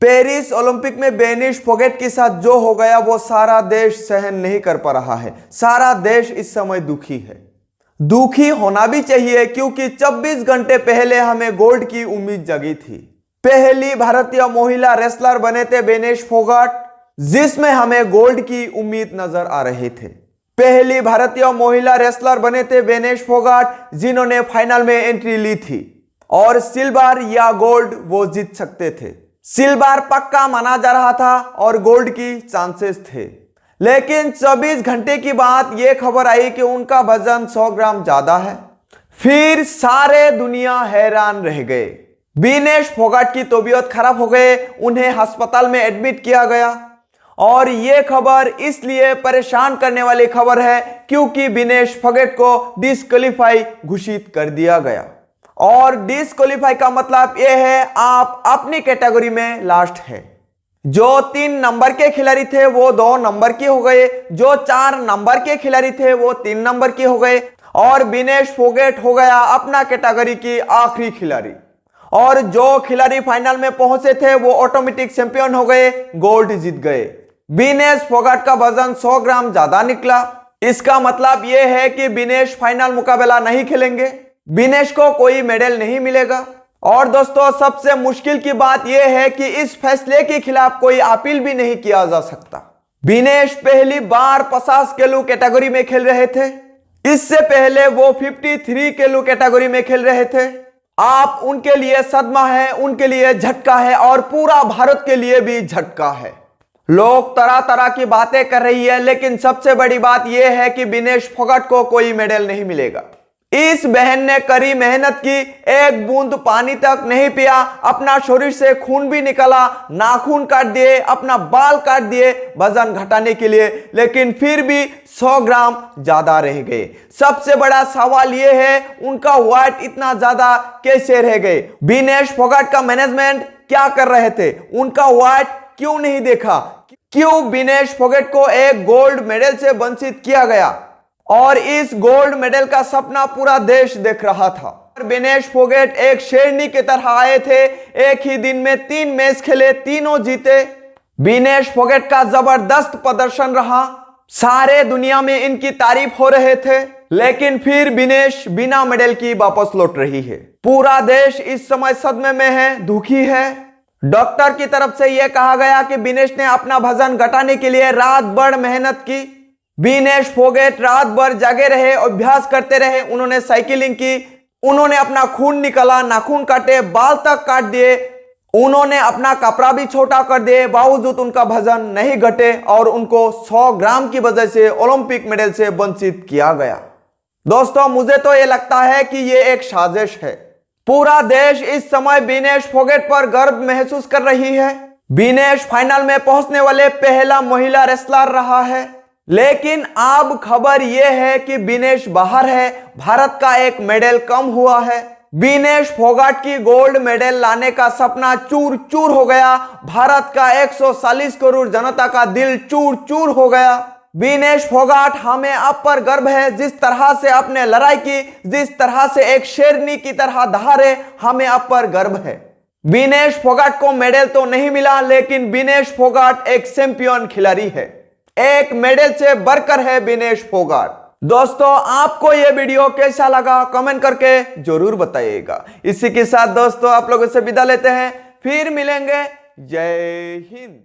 Paris Olympic में बेनिश forget के साथ जो हो गया वो सारा देश सहन नहीं कर पा रहा है। सारा देश इस समय दुखी है। दुखी होना भी चाहिए क्योंकि 24 घंटे पहले हमें गोल्ड की उम्मीद जगी थी। पहली भारतीय महिला रेसलर बने थे बेनिश फोगाट, जिसमें हमें गोल्ड की उम्मीद नजर आ रहे थे। पहली भारतीय महिला रेसलर बने थे बेनिश फोगाट, जिन्होंने फाइनल में एंट्री ली थी और सिल्वर या गोल्ड वो जीत सकते थे। सिल्वर पक्का माना जा रहा था और गोल्ड की चांसेस थे, लेकिन 24 घंटे की बाद यह खबर आई कि उनका वजन 100 ग्राम ज्यादा है। फिर सारे दुनिया हैरान रह गए। बेनिश फोगाट की तबीयत खराब हो गई, उन्हें अस्पताल में एडमिट किया गया और यह खबर इसलिए परेशान करने वाली खबर है क्योंकि बेनिश फोगाट को डिस्क्वालीफाई घोषित कर दिया गया। और डिस्क्वालीफाई का मतलब यह है आप अपनी कैटेगरी में लास्ट है। जो 3 नंबर के खिलाड़ी थे वो 2 नंबर के हो गए, जो 4 नंबर के खिलाड़ी थे वो 3 नंबर के हो गए और बेनिश फोगाट हो गया अपना कैटेगरी की आखिरी खिलाड़ी। और जो खिलाड़ी फाइनल में पहुंचे थे वो ऑटोमेटिक चैंपियन हो गए, गोल्ड जीत गए। बेनिश फोगाट का वजन 100 ग्राम ज्यादा निकला। इसका मतलब यह है कि बेनिश फाइनल मुकाबला नहीं खेलेंगे, बेनिश को कोई मेडल नहीं मिलेगा। और दोस्तों सबसे मुश्किल की बात यह है कि इस फैसले के खिलाफ कोई अपील भी नहीं किया जा सकता। बेनिश पहली बार 50 किलो कैटेगरी में खेल रहे थे, इससे पहले वो 53 किलो कैटेगरी में खेल रहे थे। आप उनके लिए सदमा है, उनके लिए झटका है और पूरा भारत के लिए भी झटका है। लोग तरह तरह की बातें कर रही है, लेकिन सबसे बड़ी बात यह है कि बेनिश फोगाट को कोई मेडल नहीं मिलेगा। इस बहन ने कड़ी मेहनत की, एक बूंद पानी तक नहीं पिया, अपना शरीर से खून भी निकला, नाखून काट दिए, अपना बाल काट दिए वजन घटाने के लिए, लेकिन फिर भी 100 ग्राम ज्यादा रह गए। सबसे बड़ा सवाल यह है उनका वेट इतना ज्यादा कैसे रह गए। बेनिश फोगाट का मैनेजमेंट क्या कर रहे थे, उनका वेट क्यों नहीं देखा, क्यों बेनिश फोगाट को एक गोल्ड मेडल से वंचित किया गया। और इस गोल्ड मेडल का सपना पूरा देश देख रहा था। बेनिश फोगाट एक शेरनी की तरह आए थे, एक ही दिन में 3 मैच खेले, तीनों जीते। बेनिश फोगाट का जबरदस्त प्रदर्शन रहा, सारे दुनिया में इनकी तारीफ हो रहे थे, लेकिन फिर बेनिश बिना मेडल की वापस लौट रही है। पूरा देश इस समय सदमे में है, दुखी है। डॉक्टर की तरफ से यह कहा गया कि बेनिश ने अपना वजन घटाने के लिए रात भर मेहनत की। बेनिश फोगाट रात भर जागे रहे, अभ्यास करते रहे, उन्होंने साइकिलिंग की, उन्होंने अपना खून निकाला, नाखून काटे, बाल तक काट दिए, उन्होंने अपना कपड़ा भी छोटा कर दिए, बावजूद उनका वजन नहीं घटे और उनको 100 ग्राम की वजह से ओलंपिक मेडल से वंचित किया गया। दोस्तों मुझे तो यह लगता है कि यह एक साजिश है। पूरा देश इस समय बेनिश फोगाट पर गर्व महसूस कर रही है। बेनिश फाइनल में पहुंचने वाले पहला महिला रेसलर रहा है, लेकिन अब खबर यह है कि बेनिश बाहर है, भारत का एक मेडल कम हुआ है। बेनिश फोगाट की गोल्ड मेडल लाने का सपना चूर चूर हो गया, भारत का 140 करोड़ जनता का दिल चूर चूर हो गया। बेनिश फोगाट हमें आप पर गर्व है, जिस तरह से आपने लड़ाई की, जिस तरह से एक शेरनी की तरह दहाड़े, हमें आप पर गर्व है। बेनिश फोगाट को मेडल तो नहीं मिला, लेकिन बेनिश फोगाट एक चैंपियन खिलाड़ी है, एक मेडल से बढ़कर है बेनिश फोगाट। दोस्तों आपको यह वीडियो कैसा लगा कमेंट करके जरूर बताइएगा। इसी के साथ दोस्तों आप लोगों से विदा लेते हैं, फिर मिलेंगे। जय हिंद।